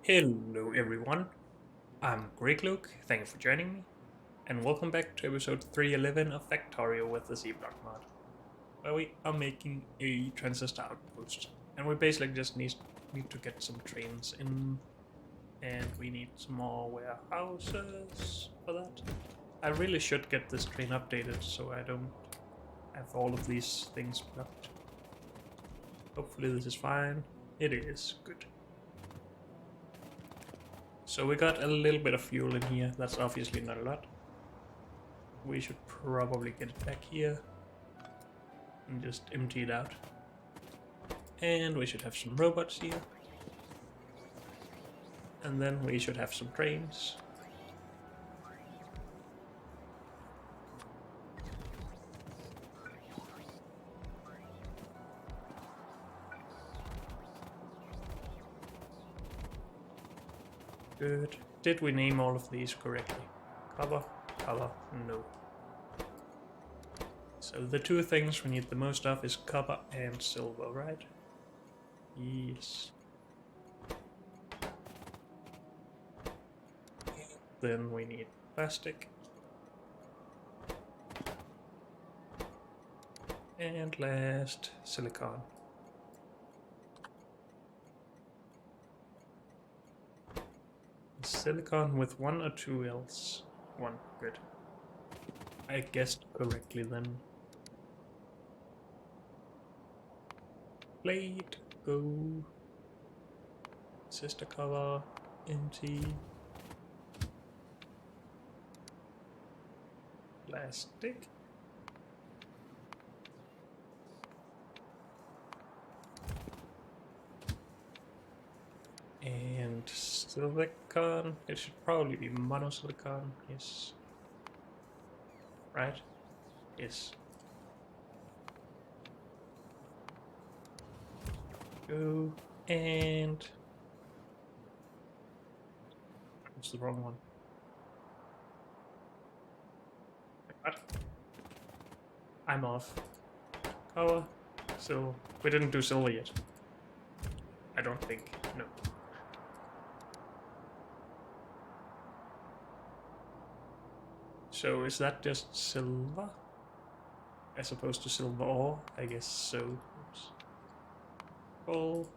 Hello everyone, I'm Greg Luke, thank you for joining me, and welcome back to episode 311 of Factorio with the Z-Block mod, where we are making a transistor outpost, and we basically just need to get some trains in, and we need some more warehouses for that. I really should get this train updated so I don't have all of these things blocked. Hopefully this is fine. It is, good. So we got a little bit of fuel in here. That's obviously not a lot. We should probably get it back here and just empty it out. And we should have some robots here. And then we should have some trains. Good. Did we name all of these correctly? Copper, no. So the two things we need the most of is copper and silver, right? Yes. Then we need plastic. And last, silicon. Silicon with 1 or 2 L's? 1, good. I guessed correctly then. Plate, go. Sister cover, empty. Plastic. And silicon. It should probably be monosilicon, yes. Right? Yes. Go. And what's the wrong one? What? I'm off. Power. So we didn't do silver yet. I don't think. No. So is that just silver? As opposed to silver ore? I guess so. Oops. Full.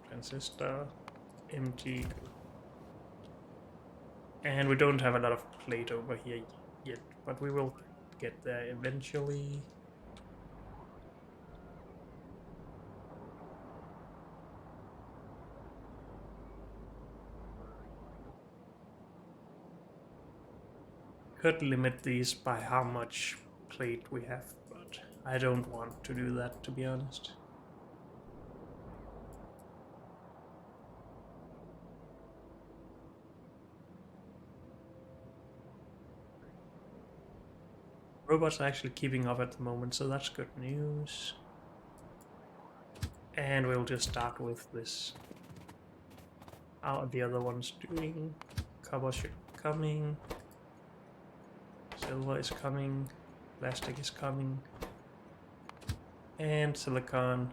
Transistor. Empty. And we don't have a lot of plate over here yet, but we will get there eventually. Could limit these by how much plate we have, but I don't want to do that, to be honest. Robots are actually keeping up at the moment, so that's good news. And we'll just start with this. How are the other ones doing? Copper should be coming. Silver is coming. Plastic is coming. And silicon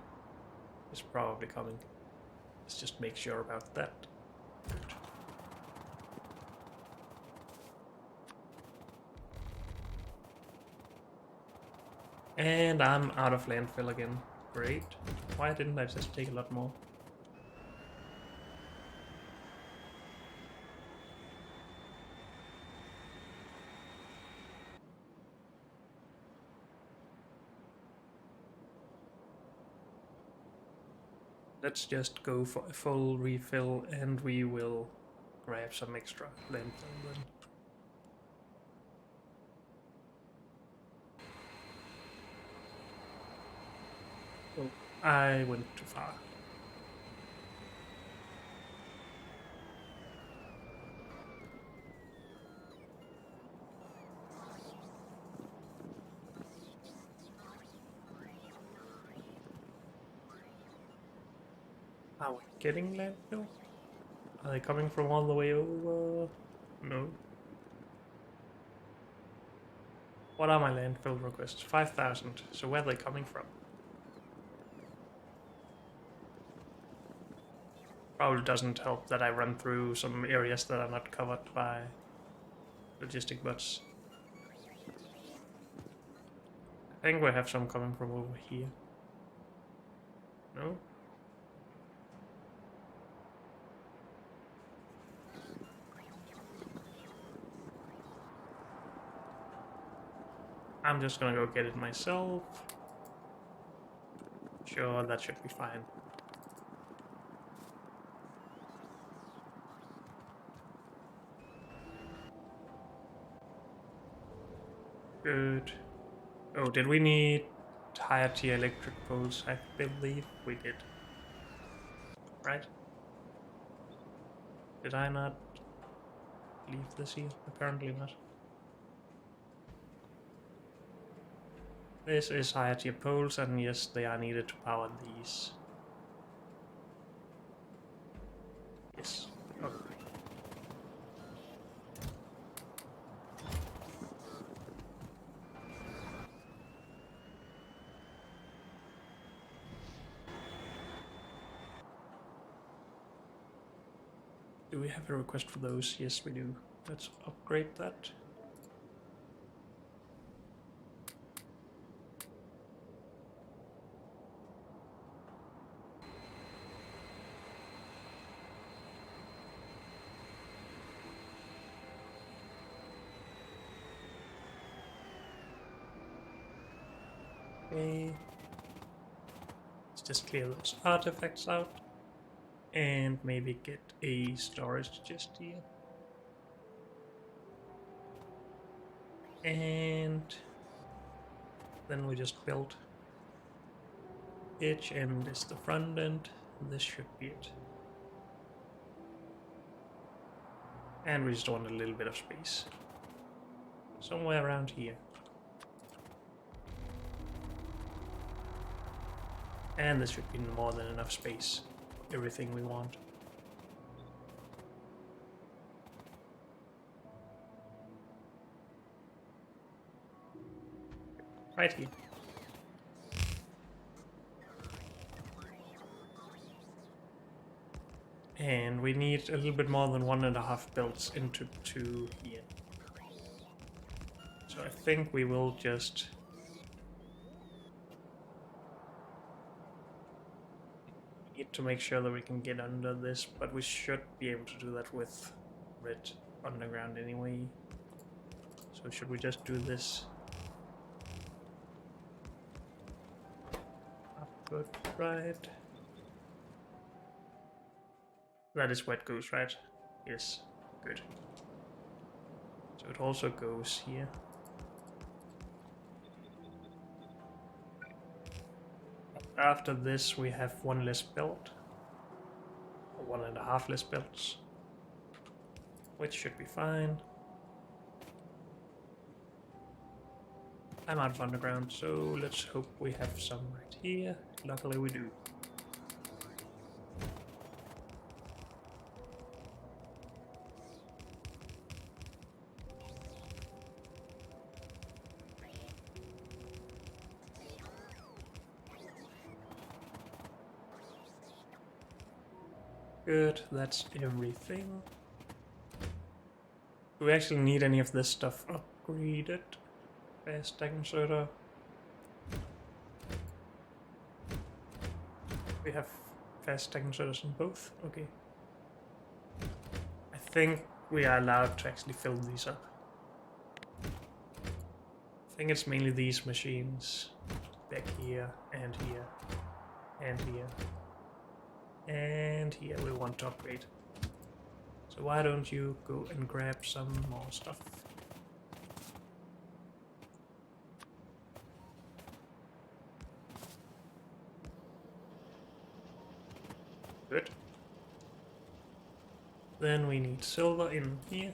is probably coming. Let's just make sure about that. Good. And I'm out of landfill again. Great. Why didn't I just take a lot more? Let's just go for a full refill and we will grab some extra landfill then. Oh, I went too far. Are we getting landfill? Are they coming from all the way over? No. What are my landfill requests? 5,000. So where are they coming from? Probably doesn't help that I run through some areas that are not covered by logistic bots. I think we have some coming from over here. No? I'm just gonna go get it myself. Sure, that should be fine. Good. Oh, did we need higher tier electric poles? I believe we did. Right? Did I not leave this here? Apparently not. This is higher tier poles, and yes, they are needed to power these. Yes. Okay. Do we have a request for those? Yes, we do. Let's upgrade that. Okay. Let's just clear those artifacts out. And maybe get a storage just here. And then we just build edge end is the front end. This should be it. And we just want a little bit of space. Somewhere around here. And this should be more than enough space for everything we want. Right here. And we need a little bit more than 1.5 belts into 2 here. So I think we will just need to make sure that we can get under this, but we should be able to do that with red underground anyway. So should we just do this? Good, right. That is where it goes, right? Yes, good. So it also goes here. After this we have 1 less belt. Or 1.5 less belts. Which should be fine. I'm out of underground, so let's hope we have some right here. Luckily we do. Good, that's everything. Do we actually need any of this stuff upgraded? Fast stack inserter. We have fast stack inserters in both? Okay. I think we are allowed to actually fill these up. I think it's mainly these machines. Back here, and here, and here. And here we want to upgrade. So why don't you go and grab some more stuff? Good. Then we need silver in here.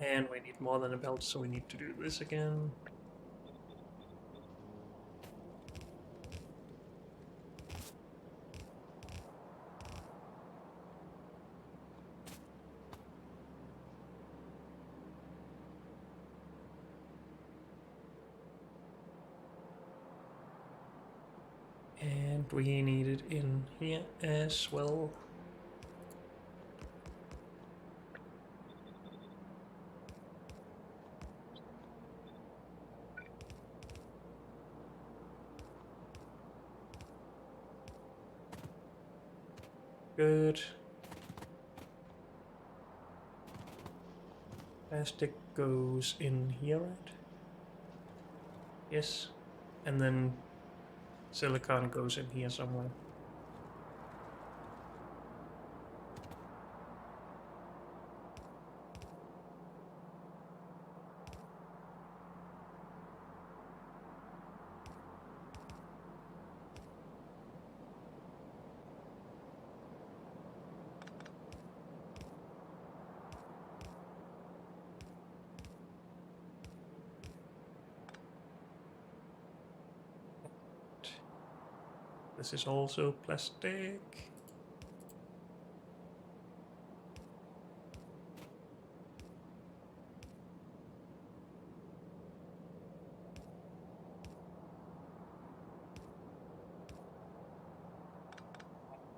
And we need more than a belt, so we need to do this again. And we need it in here as well. Good. Plastic goes in here, right? Yes. And then silicon goes in here somewhere. This is also plastic.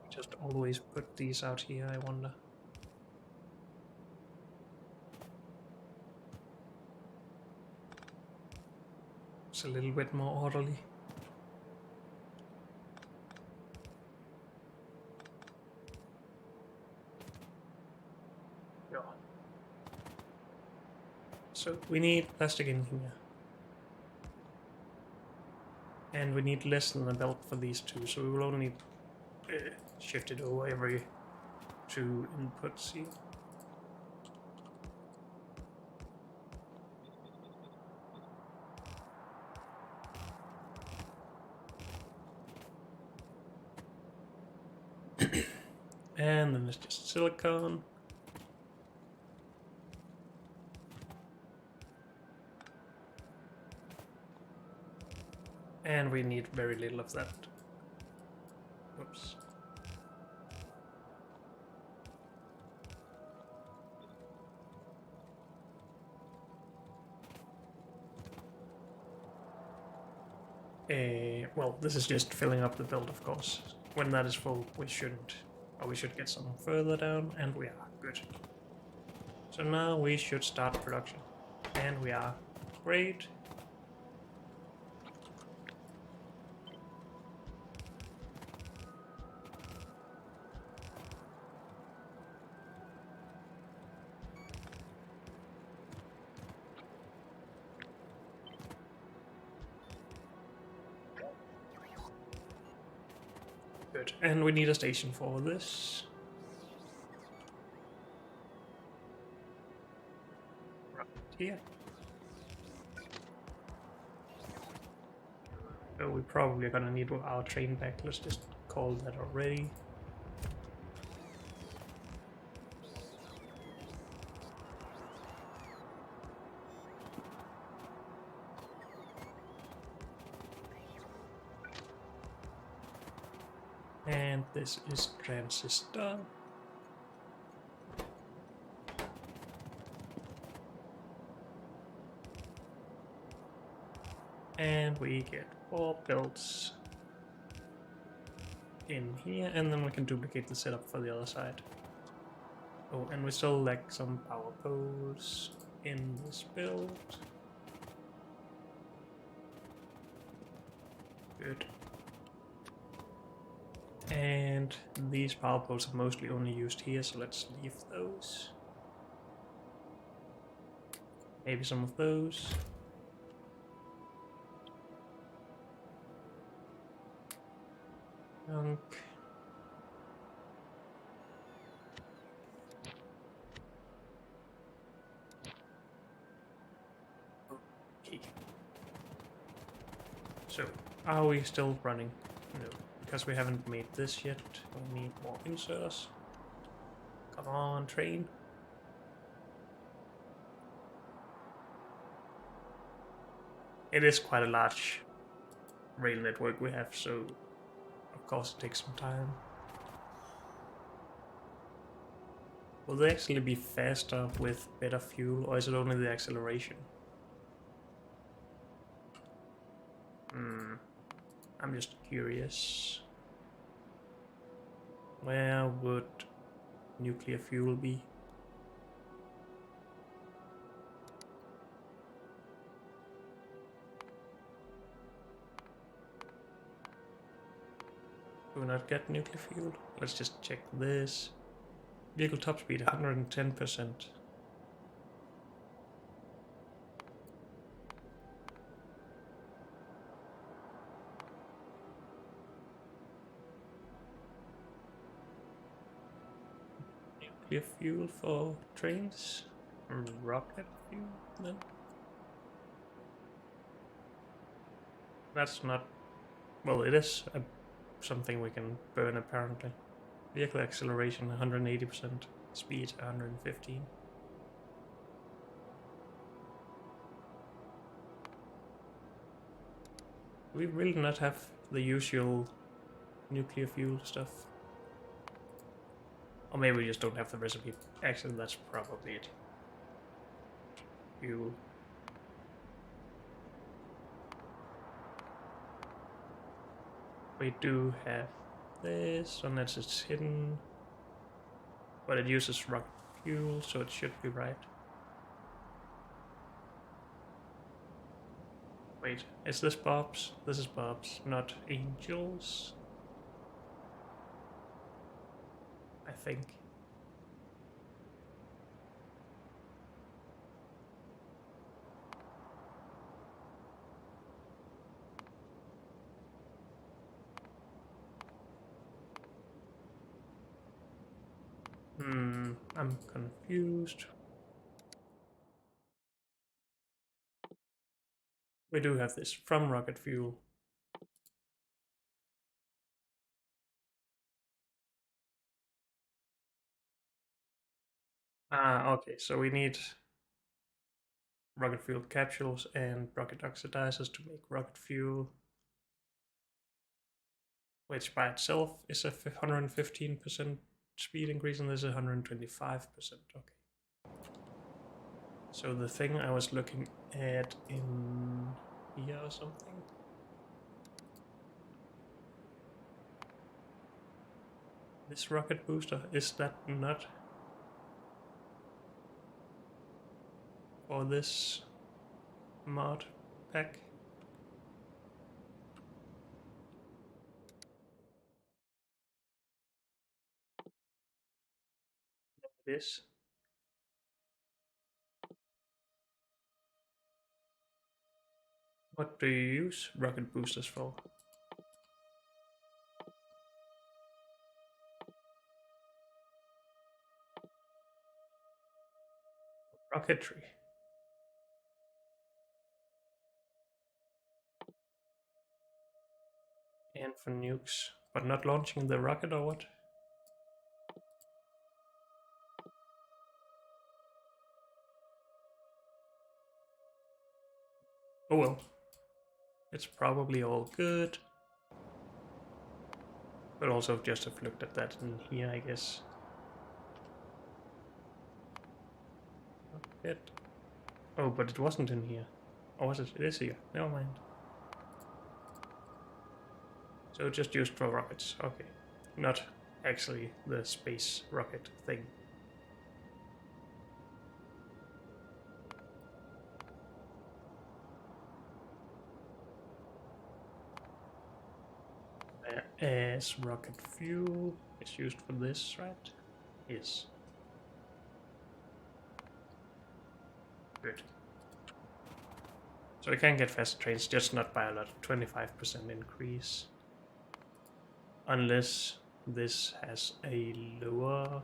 Just always put these out here, I wonder. It's a little bit more orderly. Yeah. So we need plastic in here. And we need less than a belt for these two, so we will only shift it over every 2 inputs here. And then it's just silicone. And we need very little of that. Oops. Well, this is just filling up the build, of course. When that is full, we shouldn't, or we should get some further down, and we are good. So now we should start production, and we are great. Good, and we need a station for this. Right here. So we probably are gonna need our train back. Let's just call that already. And this is transistor. And we get 4 belts in here, and then we can duplicate the setup for the other side. Oh, and we still lack some power poles in this build. Good. And these power poles are mostly only used here, so let's leave those. Maybe some of those. Junk. Okay. So, are we still running? No, because we haven't made this yet. We need more inserts. Come on, train. It is quite a large rail network we have, so of course it takes some time. Will they actually be faster with better fuel, or is it only the acceleration? I'm just curious. Where would nuclear fuel be? Do we not get nuclear fuel? Let's just check this. Vehicle top speed 110%. Nuclear fuel for trains? Rocket fuel then? That's not... Well, it is something we can burn apparently. Vehicle acceleration 180%, speed 115. We really not have the usual nuclear fuel stuff. Or maybe we just don't have the recipe. Actually, that's probably it. Fuel. We do have this, unless it's hidden. But it uses rocket fuel, so it should be right. Wait, is this Bob's? This is Bob's, not Angel's. I think. I'm confused. We do have this from rocket fuel. Ah, okay, so we need rocket fuel capsules and rocket oxidizers to make rocket fuel, which by itself is a 115% speed increase, and this is 125%. Okay. So the thing I was looking at in here or something. This rocket booster, is that not for this mod pack? It is. What do you use rocket boosters for? Rocketry. And for nukes, but not launching the rocket or what? Oh well. It's probably all good. But also just have looked at that in here, I guess. Rocket. Oh, but it wasn't in here. Or was it? It is here. Never mind. So just used for rockets. Okay. Not actually the space rocket thing. As rocket fuel is used for this, right? Yes. Good. So we can get faster trains, just not by a lot. 25% increase. Unless this has a lower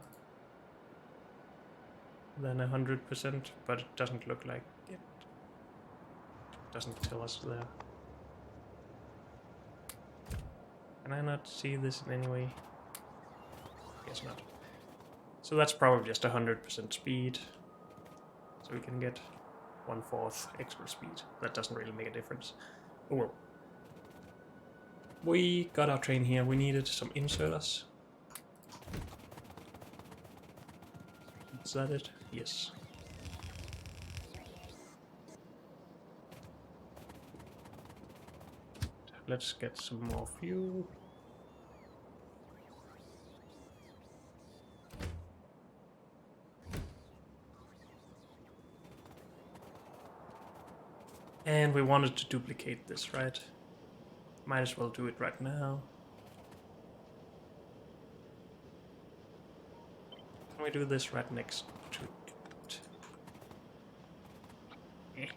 than 100%, but it doesn't look like it. Doesn't tell us there. Can I not see this in any way? Guess not. So that's probably just 100% speed. So we can get 1/4 extra speed. That doesn't really make a difference. Oh well. We got our train here. We needed some inserters. Is that it? Yes. Let's get some more fuel. And we wanted to duplicate this, right? Might as well do it right now. Can we do this right next to it? Eh.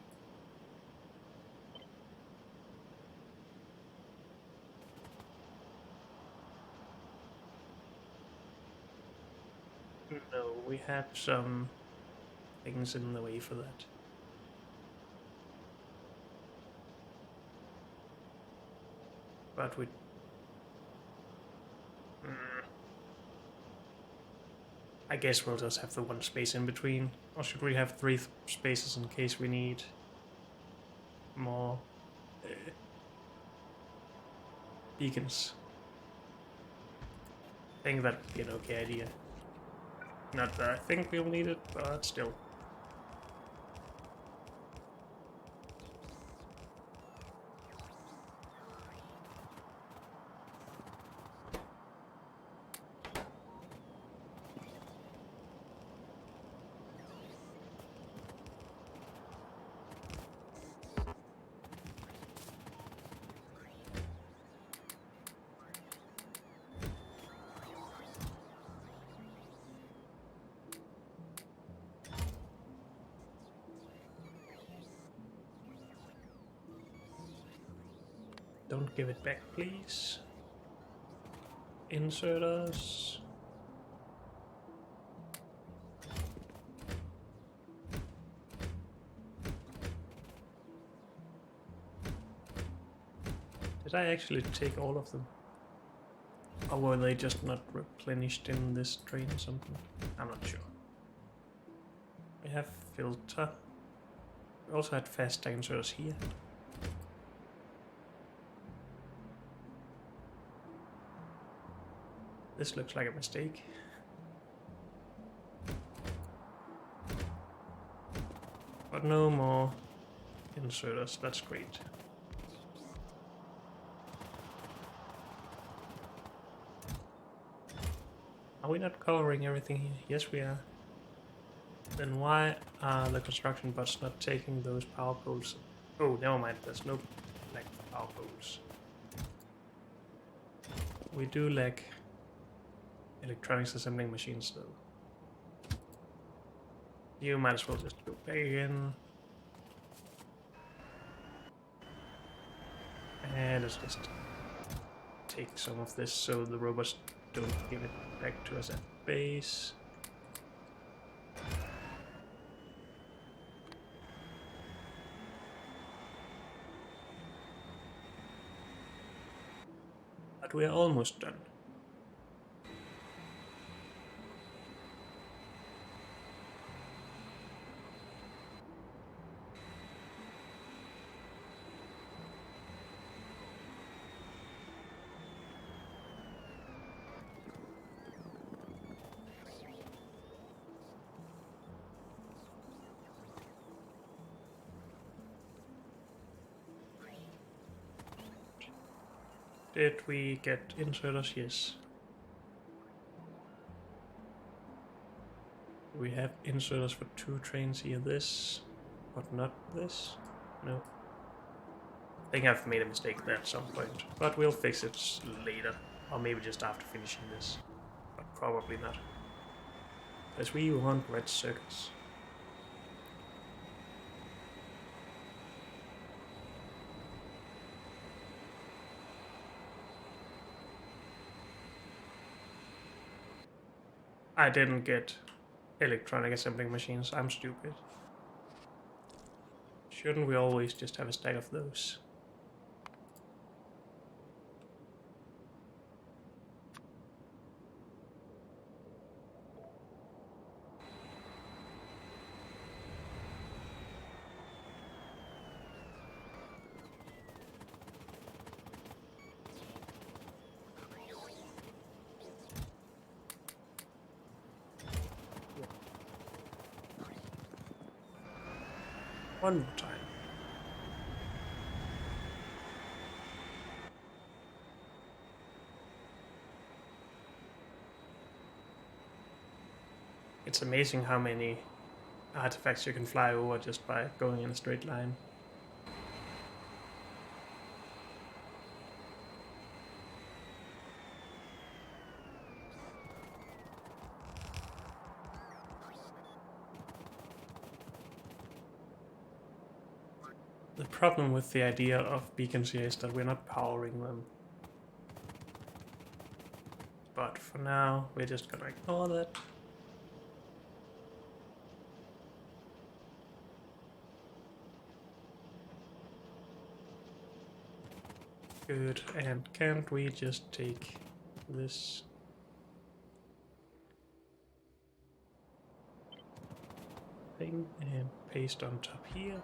No, we have some things in the way for that. But we... I guess we'll just have the one space in between. Or should we have three spaces in case we need more beacons? I think that would be an okay idea. Not that I think we'll need it, but still. Don't give it back, please. Insert us. Did I actually take all of them? Or were they just not replenished in this train or something? I'm not sure. We have filter. We also had fast inserters here. This looks like a mistake. But no more inserters, that's great. Are we not covering everything here? Yes, we are. Then why are the construction bots not taking those power poles? Oh, never mind, there's no lack of power poles. We do lack electronics assembling machines though. You might as well just go back again. And let's just take some of this so the robots don't give it back to us at base. But we are almost done. Did we get inserters? Yes. We have inserters for 2 trains here. This, but not this. No. I think I've made a mistake there at some point, but we'll fix it later, or maybe just after finishing this, but probably not. Because we want red circles. I didn't get electronic assembling machines, I'm stupid. Shouldn't we always just have a stack of those? One more time. It's amazing how many artifacts you can fly over just by going in a straight line. The problem with the idea of beacons here is that we're not powering them. But for now, we're just gonna ignore that. Good, and can't we just take this thing and paste on top here?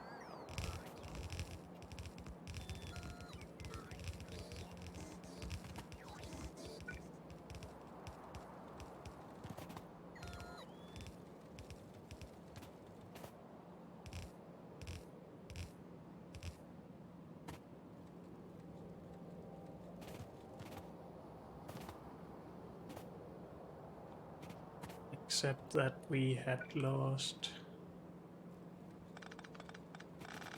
Except that we had lost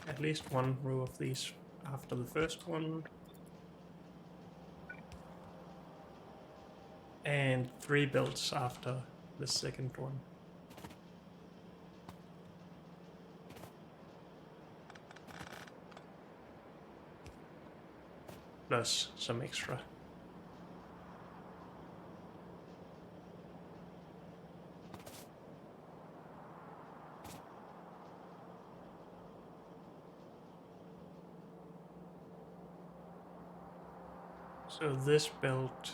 at least one row of these after the first one. And 3 builds after the second one. Plus some extra. So this belt,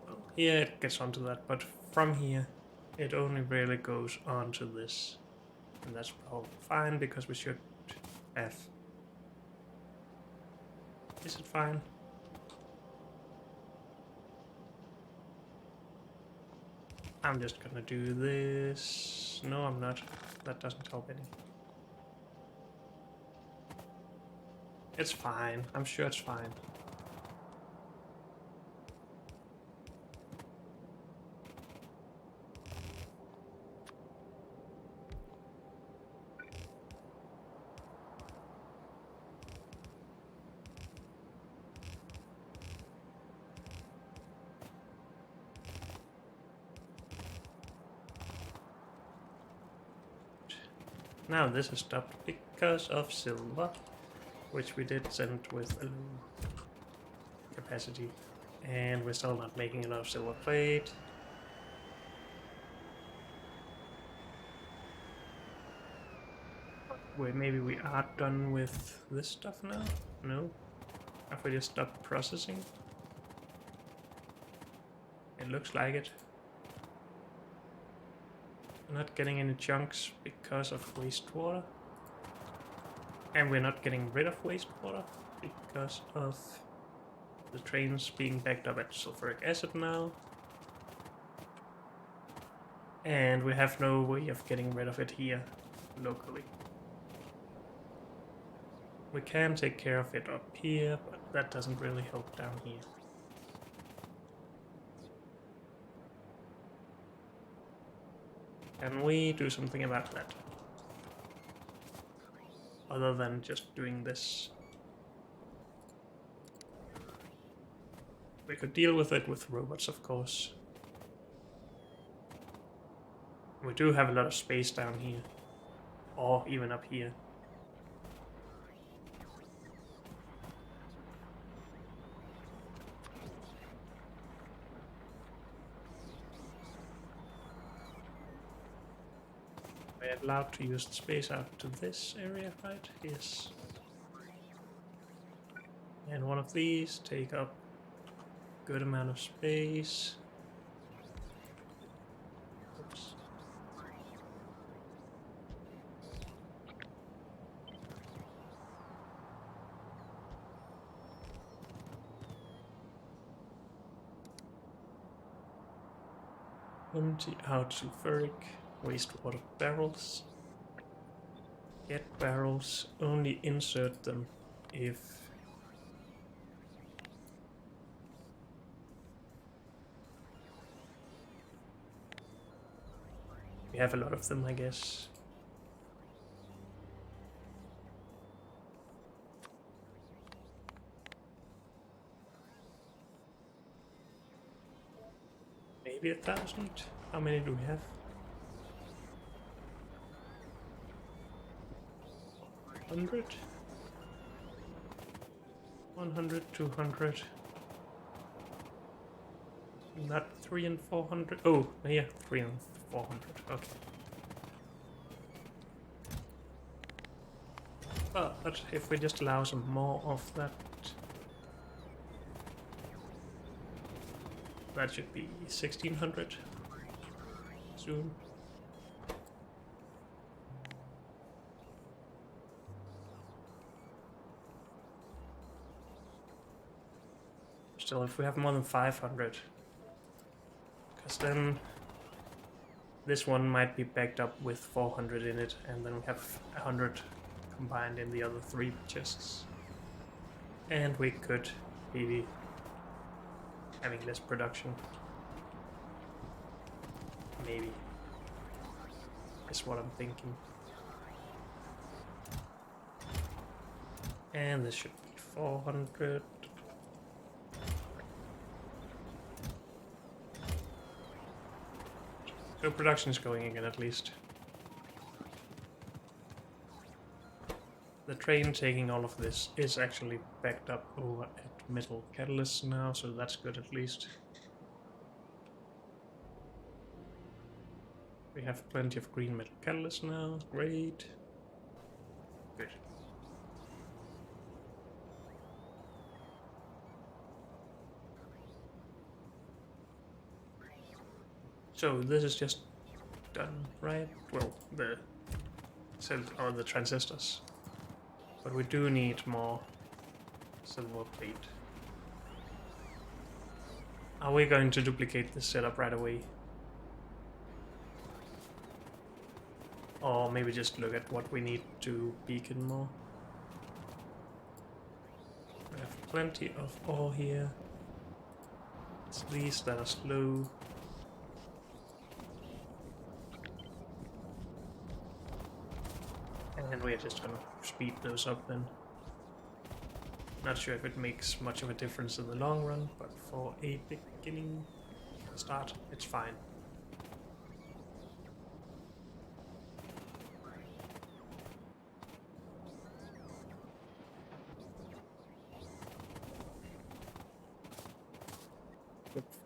well, yeah, it gets onto that, but from here it only really goes onto this. And that's probably fine because we should have... Is it fine? I'm just gonna do this. No, I'm not. That doesn't help any. It's fine. I'm sure it's fine. Now this is stopped because of silver, which we did send with a low capacity. And we're still not making enough silver plate. Wait, maybe we are done with this stuff now? No? Have we just stopped processing? It looks like it. We're not getting any chunks because of wastewater. And we're not getting rid of wastewater because of the trains being backed up at sulfuric acid now. And we have no way of getting rid of it here locally. We can take care of it up here, but that doesn't really help down here. Can we do something about that? Other than just doing this. We could deal with it with robots, of course. We do have a lot of space down here. Or even up here. We're allowed to use the space out to this area, right? Yes. And one of these take up a good amount of space. Oops. Empty out sulfuric wastewater barrels. Get barrels, only insert them if we have a lot of them, I guess. Maybe 1,000? How many do we have? 100, 100, 200. Not 3 and 400. Oh, yeah, 3 and 400. Okay. But if we just allow some more of that, that should be 1600 soon. Still, if we have more than 500, because then this one might be backed up with 400 in it, and then we have 100 combined in the other 3 chests. And we could be having less production. Maybe. Is what I'm thinking. And this should be 400. So production is going again at least. The train taking all of this is actually backed up over at metal catalysts now, so that's good at least. We have plenty of green metal catalysts now, great. Good. So this is just done, right? Well, the cell or the transistors. But we do need more silver plate. Are we going to duplicate this setup right away? Or maybe just look at what we need to beacon more. We have plenty of ore here. It's these that are slow. And we're just gonna speed those up then. Not sure if it makes much of a difference in the long run, but for a beginning start, it's fine.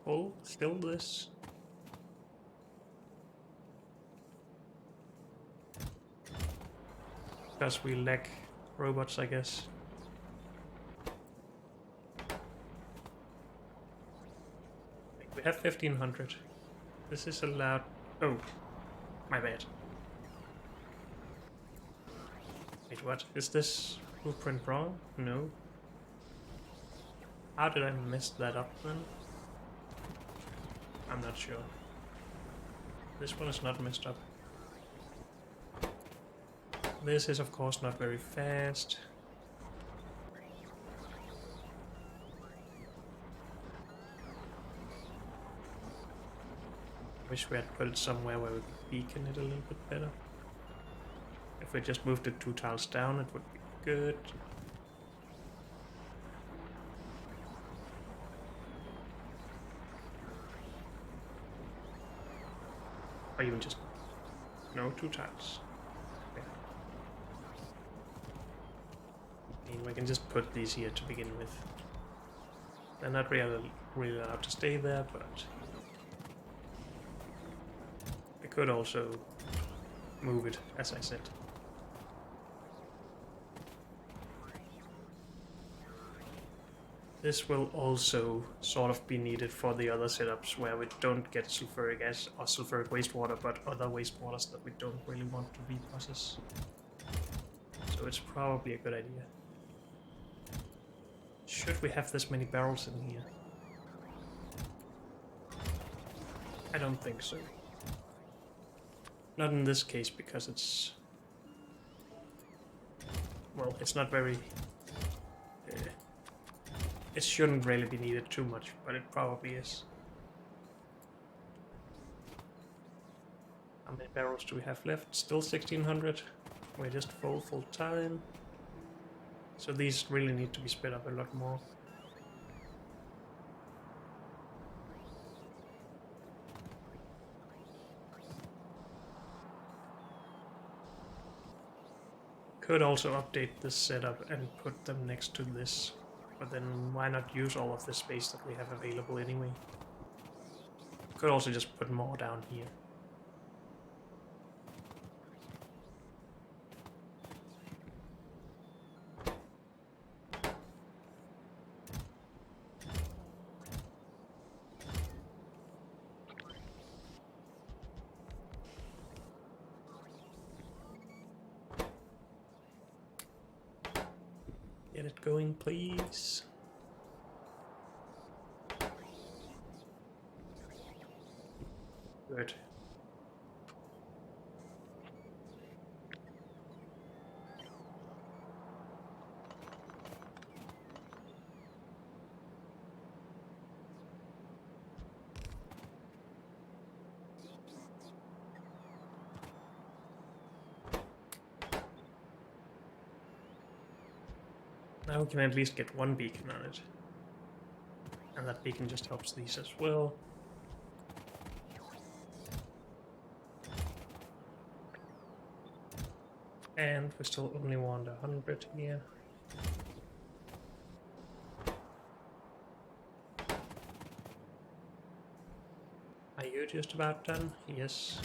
Oh, still this. Because we lack robots, I guess. We have 1500. This is allowed. Oh, my bad. Wait, what? Is this blueprint wrong? No. How did I mess that up then? I'm not sure. This one is not messed up. This is of course not very fast. Wish we had put it somewhere where we could beacon it a little bit better. If we just moved it 2 tiles down, it would be good. Or even just, no, 2 tiles. Yeah. I mean, we can just put these here to begin with. They're not really allowed to stay there, but I could also move it, as I said. This will also sort of be needed for the other setups where we don't get sulfuric acid or sulfuric wastewater, but other wastewaters that we don't really want to reprocess. So it's probably a good idea. Should we have this many barrels in here? I don't think so. Not in this case, because it's... well, it's not very... it shouldn't really be needed too much, but it probably is. How many barrels do we have left? Still 1600. We're just full time. So these really need to be sped up a lot more. could also update this setup and put them next to this, but then why not use all of the space that we have available anyway? Could also just put more down here. Get it going, please. Good. Now we can at least get one beacon on it. And that beacon just helps these as well. And we still only want 100 here. Are you just about done? Yes.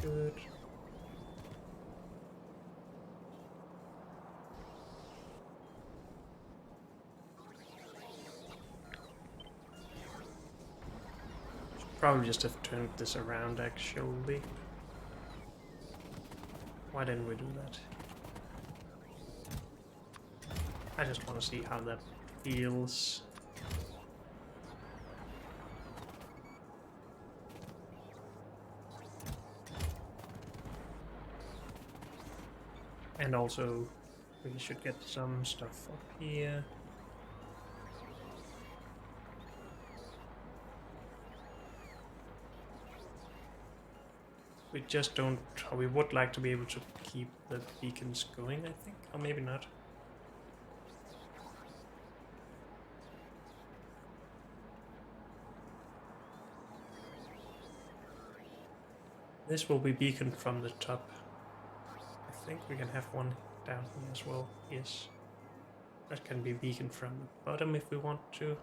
Good. Should probably just have turned this around actually. Why didn't we do that? I just want to see how that feels. And also, we should get some stuff up here. We just don't... We would like to be able to keep the beacons going, I think. Or maybe not. This will be beaconed from the top. I think we can have one down here as well. Yes. That can be beaconed from the bottom if we want to.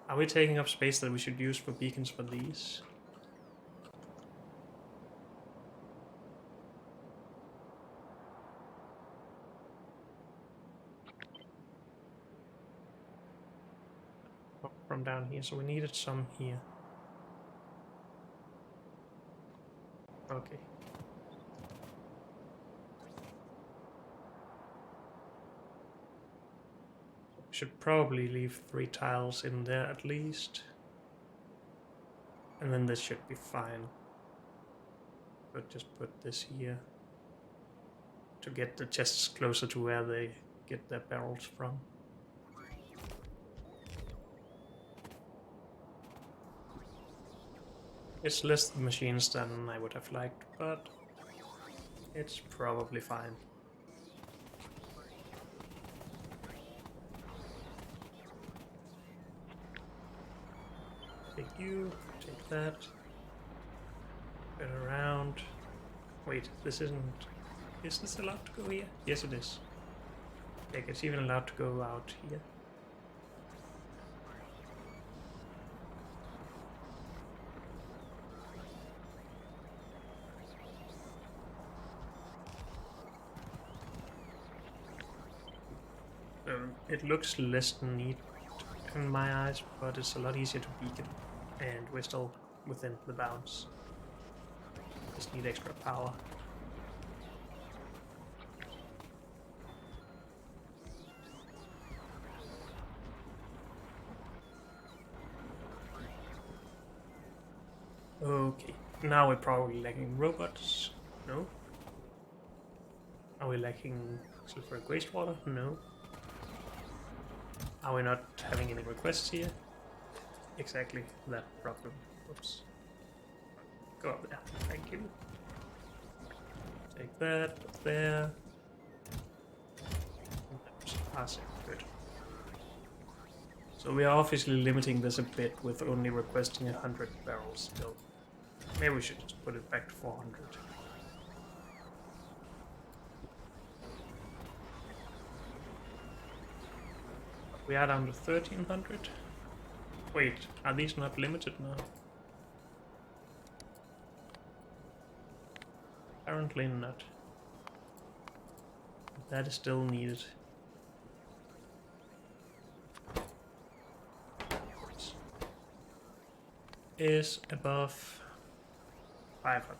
Are we taking up space that we should use for beacons for these? From down here, so we needed some here. Okay. Should probably leave 3 tiles in there at least. And then this should be fine. But just put this here to get the chests closer to where they get their barrels from. It's less machines than I would have liked, but it's probably fine. Take you, take that. Get around. Wait, this isn't... Is this allowed to go here? Yes, it is. Okay, it's even allowed to go out here. It looks less neat in my eyes, but it's a lot easier to beacon, and we're still within the bounds. Just need extra power. Okay, now we're probably lacking robots. No? Are we lacking sulfuric wastewater? No. Are we not having any requests here? Exactly that problem. Oops. you. Take that, put there. Passing, good. So we are obviously limiting this a bit with only requesting 100 barrels still. Maybe we should just put it back to 400. We are down to 1300. Wait, are these not limited now? Apparently not. That is still needed. Is above 500.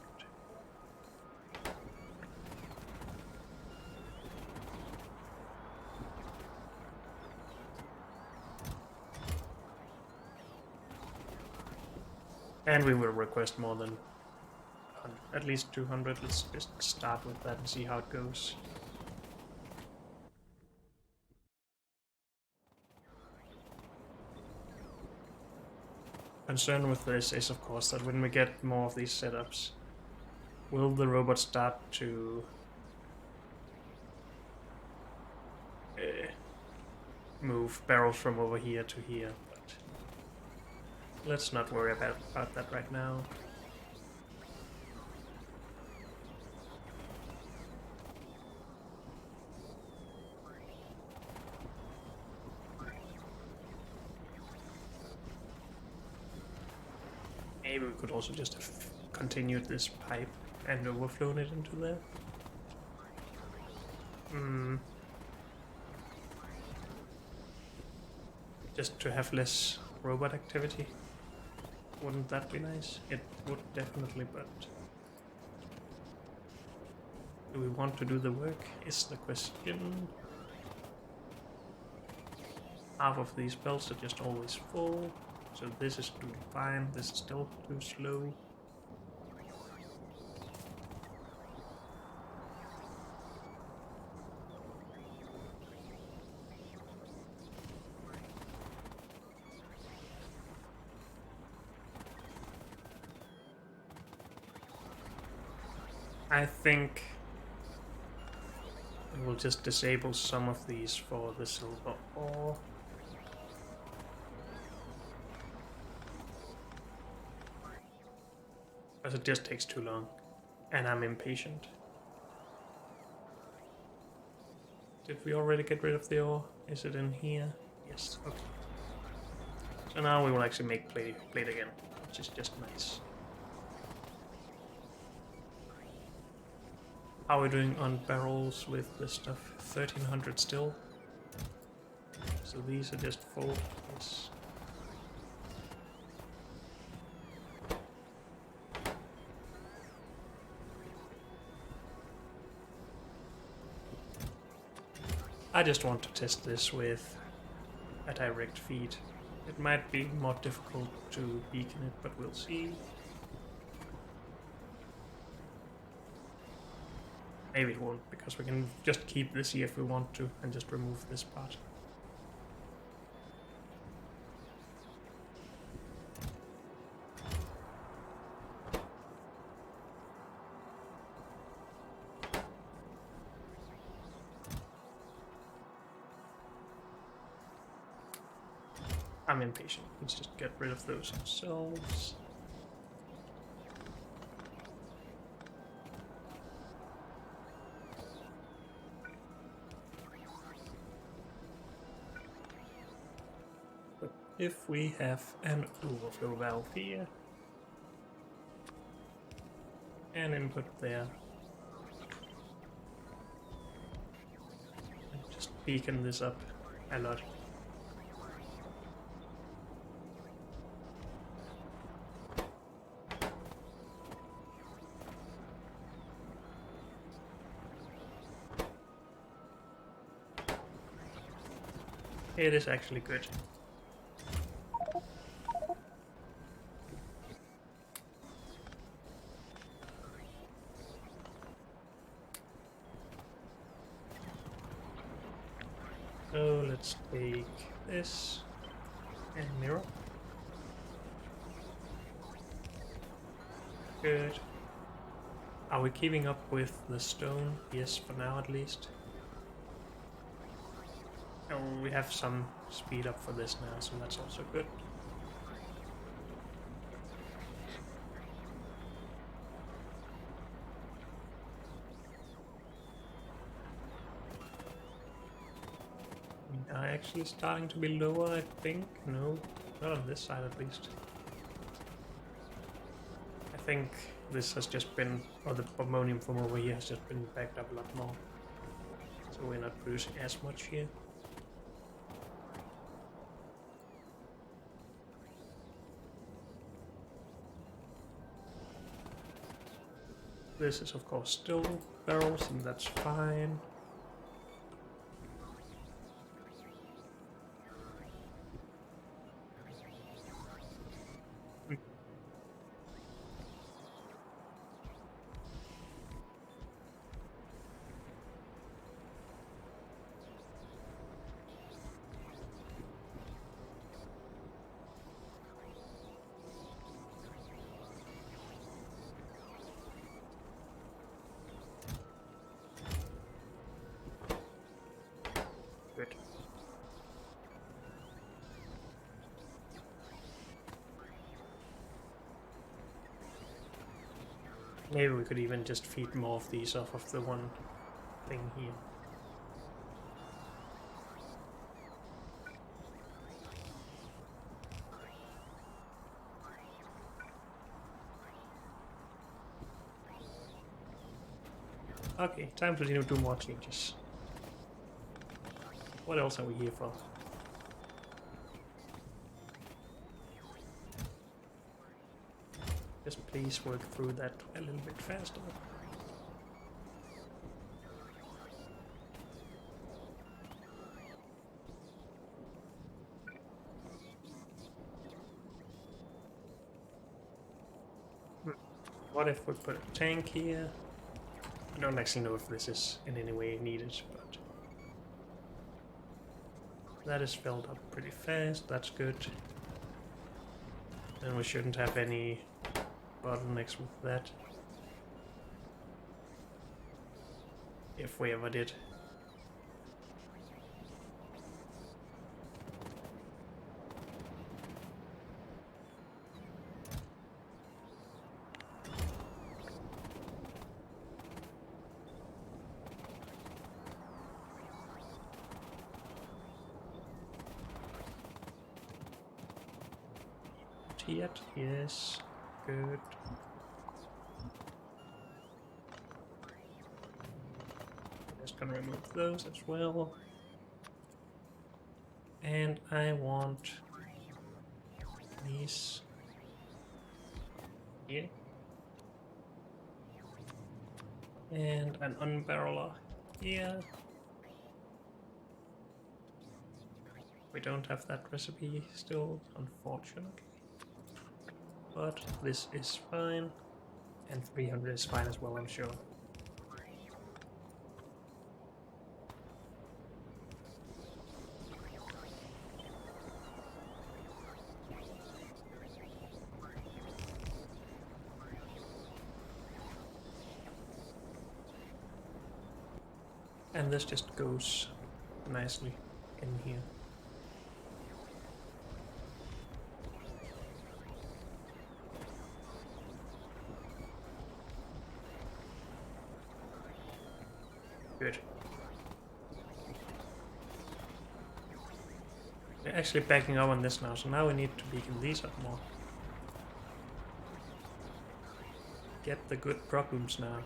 And we will request more than 100, at least 200. Let's just start with that and see how it goes. Concern with this is, of course, that when we get more of these setups, will the robot start to move barrels from over here to here? But let's not worry about that right now. Maybe we could also just have continued this pipe and overflown it into there. Just to have less robot activity. Wouldn't that be nice? It would definitely, but do we want to do the work is the question. Half of these belts are just always full. So this is doing fine, this is still too slow. I think we'll just disable some of these for the silver ore. Because it just takes too long, and I'm impatient. Did we already get rid of the ore? Is it in here? Yes, okay. So now we will actually make plate again, which is just nice. How are we doing on barrels with this stuff? 1300 still. So these are just full. Yes. I just want to test this with a direct feed. It might be more difficult to beacon it, but we'll see. Maybe it won't, because we can just keep this here if we want to, and just remove this part. I'm impatient. Let's just get rid of those ourselves. But if we have an overflow valve here, and input there, and just beacon this up a lot. It is actually good. So let's take this and mirror. Good. Are we keeping up with the stone? Yes, for now at least. Oh, we have some speed up for this now, so that's also good. We are actually starting to be lower, I think. No, not on this side at least. I think this has just been, or the ammonium from over here has just been backed up a lot more. So we're not producing as much here. This is of course still barrels, and that's fine. Good. Maybe we could even just feed more of these off of the one thing here. Okay, time to do more changes. What else are we here for? Just please work through that a little bit faster. What if we put a tank here? I don't actually know if this is in any way needed, but that is filled up pretty fast. That's good. And we shouldn't have any bottlenecks with that. If we ever did. Yet, yes, good. Just gonna remove those as well. And I want these here. And an unbarreler here. We don't have that recipe still, unfortunately. But this is fine, and 300 is fine as well, I'm sure. And this just goes nicely in here. Good. We're actually backing up on this now, so now we need to beacon these up more. Get the good problems now.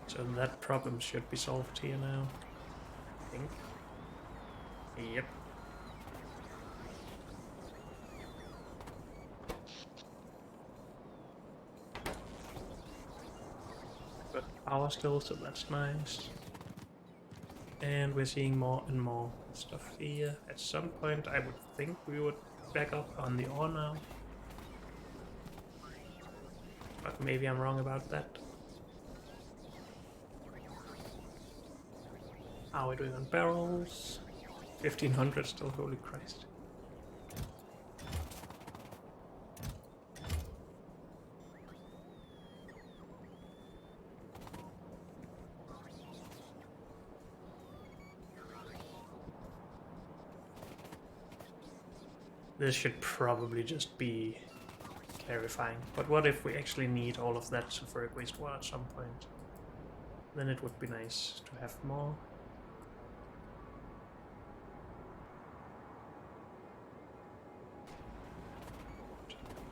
So that problem should be solved here now, I think. Yep. But power still, so that's nice. And we're seeing more and more stuff here. At some point I would think we would back up on the ore now. But maybe I'm wrong about that. How are we doing on barrels? 1500 still, holy Christ. This should probably just be clarifying, but what if we actually need all of that sulfuric wastewater at some point? Then it would be nice to have more.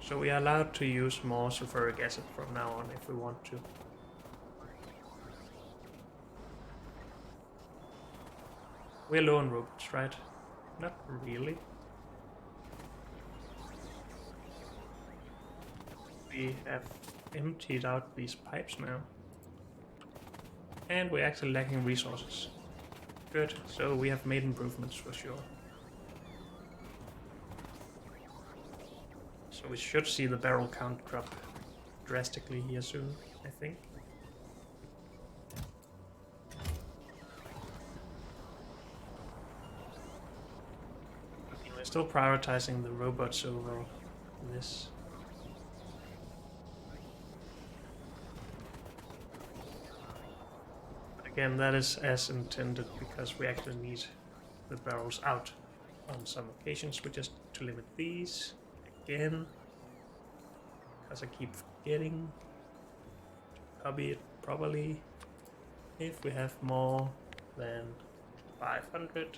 So we are allowed to use more sulfuric acid from now on if we want to. We're low on robots, right? Not really. We have emptied out these pipes now. And we're actually lacking resources. Good, so we have made improvements for sure. So we should see the barrel count drop drastically here soon, I think. We're still prioritizing the robots over this. Again, that is as intended because we actually need the barrels out on some occasions. We just need to limit these again, because I keep forgetting to copy it properly. If we have more than 500,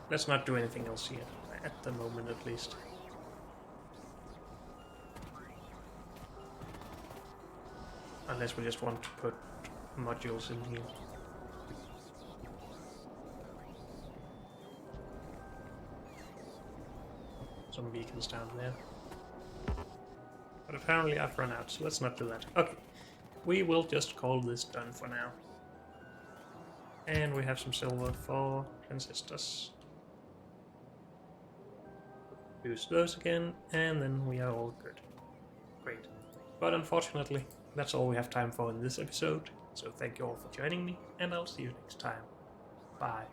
let's not do anything else here, at the moment at least. Unless we just want to put modules in here. Some beacons down there. But apparently I've run out, so let's not do that. Okay, we will just call this done for now. And we have some silver for transistors. Use those again, and then we are all good. Great. But unfortunately, that's all we have time for in this episode, so thank you all for joining me, and I'll see you next time. Bye.